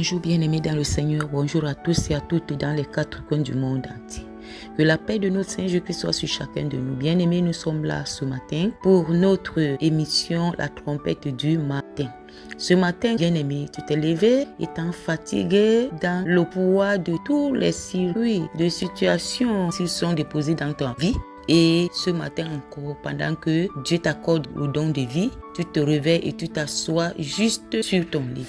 Bonjour bien-aimés dans le Seigneur, bonjour à tous et à toutes dans les quatre coins du monde entier. Que la paix de notre Seigneur Jésus-Christ soit sur chacun de nous. Bien-aimés, nous sommes là ce matin pour notre émission La trompette du matin. Ce matin, bien-aimé, tu t'es levé étant fatigué dans le poids de tous les circuits de situations qui sont déposés dans ta vie. Et ce matin encore, pendant que Dieu t'accorde le don de vie, tu te réveilles et tu t'assois juste sur ton lit.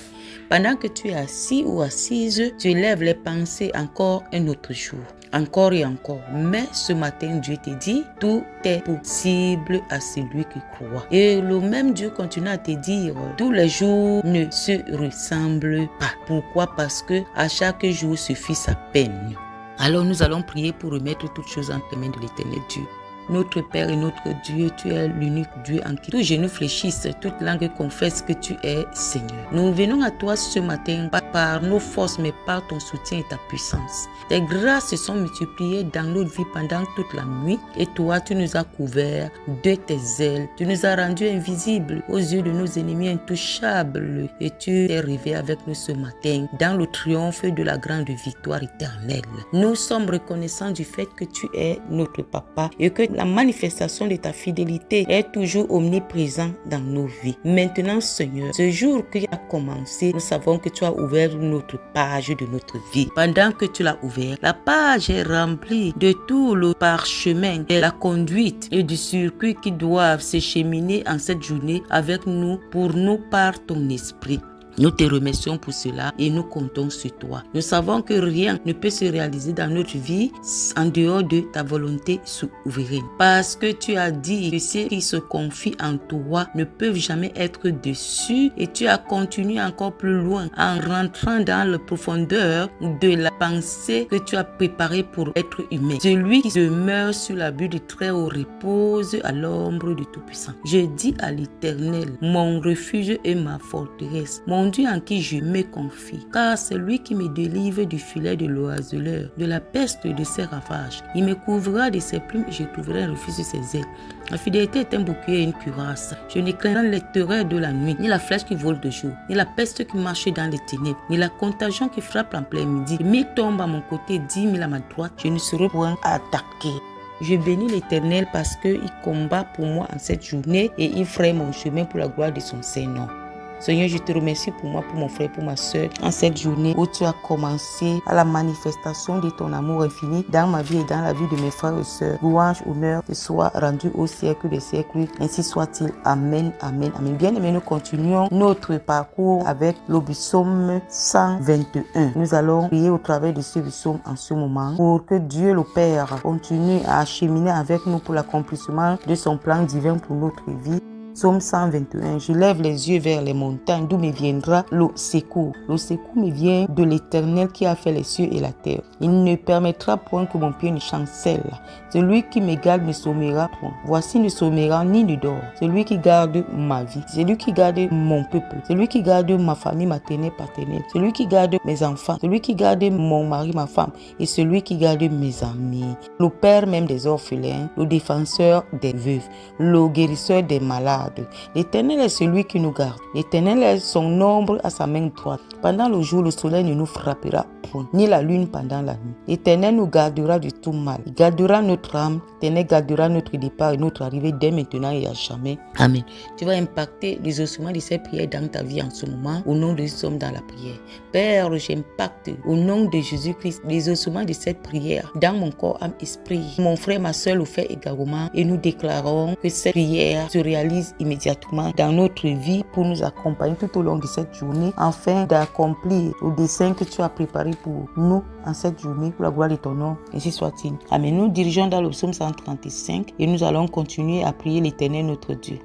Pendant que tu es assis ou assise, tu élèves les pensées encore un autre jour, encore et encore. Mais ce matin, Dieu te dit, tout est possible à celui qui croit. Et le même Dieu continue à te dire, tous les jours ne se ressemblent pas. Pourquoi? Parce que à chaque jour suffit sa peine. Alors nous allons prier pour remettre toutes choses entre les mains de l'Éternel Dieu. Notre Père et notre Dieu, tu es l'unique Dieu en qui tous genoux fléchissent, toute langue confesse que tu es Seigneur. Nous venons à toi ce matin, pas par nos forces, mais par ton soutien et ta puissance. Tes grâces se sont multipliées dans notre vie pendant toute la nuit et toi, tu nous as couverts de tes ailes. Tu nous as rendus invisibles aux yeux de nos ennemis intouchables et tu t'es réveillé avec nous ce matin dans le triomphe de la grande victoire éternelle. Nous sommes reconnaissants du fait que tu es notre Papa et que la manifestation de ta fidélité est toujours omniprésente dans nos vies. Maintenant, Seigneur, ce jour qui a commencé, nous savons que tu as ouvert notre page de notre vie. Pendant que tu l'as ouvert, la page est remplie de tout le parchemin, de la conduite et du circuit qui doivent se cheminer en cette journée avec nous pour nous par ton esprit. Nous te remercions pour cela et nous comptons sur toi. Nous savons que rien ne peut se réaliser dans notre vie en dehors de ta volonté souveraine. Parce que tu as dit que ceux qui se confient en toi ne peuvent jamais être déçus et tu as continué encore plus loin en rentrant dans la profondeur de la pensée que tu as préparée pour être humain. Celui qui demeure sur l'abri du Très-Haut repose à l'ombre du Tout-Puissant. Je dis à l'Éternel, mon refuge et ma forteresse, mon Dieu en qui je me confie, car c'est lui qui me délivre du filet de l'oiseleur, de la peste et de ses ravages. Il me couvrira de ses plumes et je trouverai un refuge sur ses ailes. La fidélité est un bouclier et une cuirasse. Je ne crains les terreurs de la nuit, ni la flèche qui vole de jour, ni la peste qui marche dans les ténèbres, ni la contagion qui frappe en plein midi. 1000 tombent à mon côté, 10 000 à ma droite, je ne serai point attaqué. Je bénis l'Éternel parce qu'il combat pour moi en cette journée et il fraye mon chemin pour la gloire de son Saint-Nom. Seigneur, je te remercie pour moi, pour mon frère, pour ma soeur, en cette journée où tu as commencé à la manifestation de ton amour infini dans ma vie et dans la vie de mes frères et sœurs. Louange, honneur te soit rendu au siècle des siècles. Ainsi soit-il. Amen, amen, amen. Bien aimés, nous continuons notre parcours avec le psaume 121. Nous allons prier au travers de ce psaume en ce moment pour que Dieu le Père continue à acheminer avec nous pour l'accomplissement de son plan divin pour notre vie. Psaume 121, je lève les yeux vers les montagnes, d'où me viendra le secours. Le secours me vient de l'Éternel qui a fait les cieux et la terre. Il ne permettra point que mon pied ne chancelle. Celui qui me garde ne sommera point. Voici ne sommera ni ne dort. Celui qui garde ma vie, celui qui garde mon peuple, celui qui garde ma famille maternelle, paternelle, celui qui garde mes enfants, celui qui garde mon mari, ma femme, et celui qui garde mes amis. Le Père même des orphelins, le défenseur des veuves, le guérisseur des malades. L'Éternel est celui qui nous garde. L'Éternel est son ombre à sa main droite. Pendant le jour, le soleil ne nous frappera point, ni la lune pendant la nuit. L'Éternel nous gardera de tout mal. Il gardera notre âme. L'Éternel gardera notre départ et notre arrivée dès maintenant et à jamais. Amen. Tu vas impacter les ossements de ces prières dans ta vie en ce moment. Au nom de Jésus, sommes dans la prière. Père, j'impacte au nom de Jésus-Christ les ossements de cette prière dans mon corps, âme, esprit. Mon frère, ma soeur le fait également et nous déclarons que cette prière se réalise immédiatement dans notre vie pour nous accompagner tout au long de cette journée afin d'accomplir le dessein que tu as préparé pour nous en cette journée pour la gloire de ton nom. Ainsi soit-il. Amen. Nous dirigeons dans le psaume 135 et nous allons continuer à prier l'Éternel notre Dieu.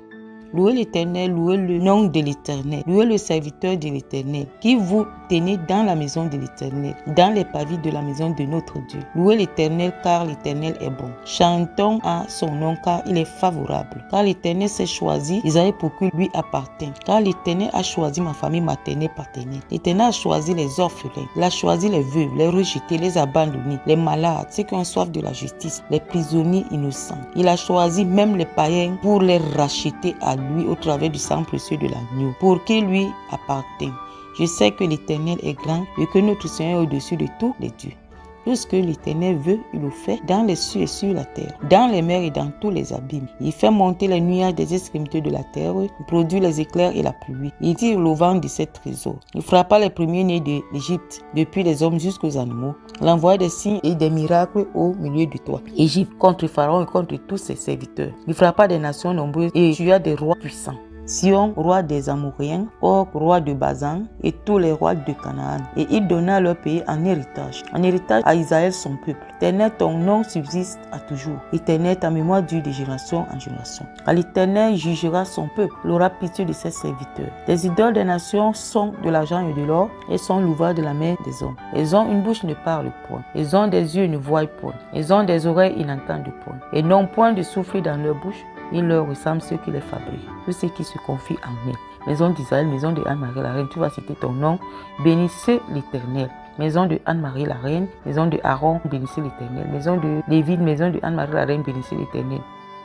Louez l'Éternel, louez le nom de l'Éternel, louez le serviteur de l'Éternel, qui vous tenez dans la maison de l'Éternel, dans les pavis de la maison de notre Dieu. Louez l'Éternel, car l'Éternel est bon. Chantons à son nom, car il est favorable. Car l'Éternel s'est choisi Isaïe pour qu'il lui appartient. Car l'Éternel a choisi ma famille maternelle, paternelle. L'Éternel a choisi les orphelins. Il a choisi les veuves, les rejetés, les abandonnés, les malades, ceux qui ont soif de la justice, les prisonniers innocents. Il a choisi même les païens pour les racheter à lui au travers du sang précieux de l'agneau, pour qu'il lui appartienne. Je sais que l'Éternel est grand et que notre Seigneur est au-dessus de tous les dieux. Tout ce que l'Éternel veut, il le fait dans les cieux et sur la terre, dans les mers et dans tous les abîmes. Il fait monter les nuages des extrémités de la terre, il produit les éclairs et la pluie. Il tire le vent de ses trésors. Il frappa les premiers-nés de l'Égypte, depuis les hommes jusqu'aux animaux. Il envoya des signes et des miracles au milieu de toi. Égypte contre Pharaon et contre tous ses serviteurs. Il frappa des nations nombreuses et tua des rois puissants. Sion, roi des Amoréens, Og, roi de Bazan, et tous les rois de Canaan. Et il donna leur pays en héritage à Israël son peuple. Éternel, ton nom subsiste à toujours. Éternel, ta mémoire dure de génération en génération. Car l'Éternel jugera son peuple, il aura pitié de ses serviteurs. Les idoles des nations sont de l'argent et de l'or, et sont l'ouvrage de la main des hommes. Ils ont une bouche, ne parlent point. Ils ont des yeux, ne voient point. Ils ont des oreilles, ils n'entendent point. Et n'ont point de souffle dans leur bouche. Il leur ressemble ceux qui les fabriquent, tous ceux qui se confient en eux. Maison d'Israël, maison de Anne-Marie la reine, tu vas citer ton nom. Bénissez l'Éternel. Maison de Anne-Marie la reine, maison de Aaron, bénissez l'Éternel. Maison de David, maison de Anne-Marie la reine, bénissez l'Éternel.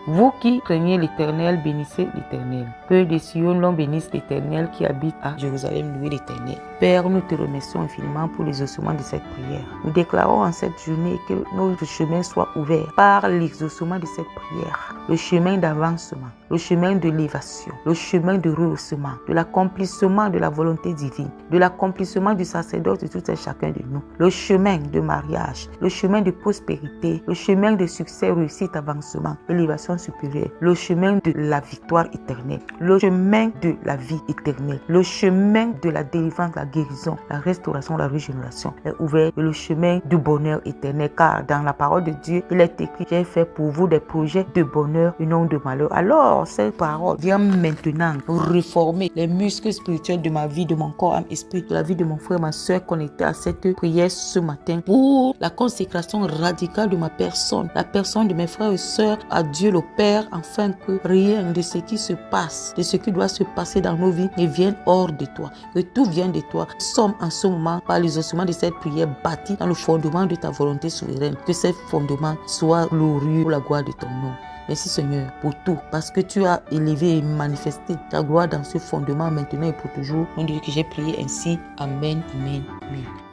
Vous qui craignez l'Éternel, bénissez l'Éternel. Que de Sion l'on bénisse l'Éternel qui habite à Jérusalem, louez l'Éternel. Père, nous te remercions infiniment pour l'exaucement de cette prière. Nous déclarons en cette journée que notre chemin soit ouvert par l'exaucement de cette prière. Le chemin d'avancement, le chemin de l'élévation, le chemin de rehaussement, de l'accomplissement de la volonté divine, de l'accomplissement du sacerdoce de tout et chacun de nous. Le chemin de mariage, le chemin de prospérité, le chemin de succès, réussite, avancement, élévation supérieure, le chemin de la victoire éternelle, le chemin de la vie éternelle, le chemin de la délivrance, la guérison, la restauration, la régénération est ouvert et le chemin du bonheur éternel, car dans la parole de Dieu, il est écrit: j'ai fait pour vous des projets de bonheur et non de malheur. Alors, cette parole vient maintenant réformer les muscles spirituels de ma vie, de mon corps, âme, esprit, de la vie de mon frère, ma soeur connectée à cette prière ce matin pour la consécration radicale de ma personne, la personne de mes frères et sœurs à Dieu le Père, afin que rien de ce qui se passe, de ce qui doit se passer dans nos vies ne vienne hors de toi, que tout vienne de toi. Nous sommes en ce moment, par l'exaucement de cette prière, bâtis dans le fondement de ta volonté souveraine, que ces fondements soient glorieux pour la gloire de ton nom. Merci Seigneur pour tout, parce que tu as élevé et manifesté ta gloire dans ce fondement maintenant et pour toujours. On dit que j'ai prié ainsi. Amen, amen, amen.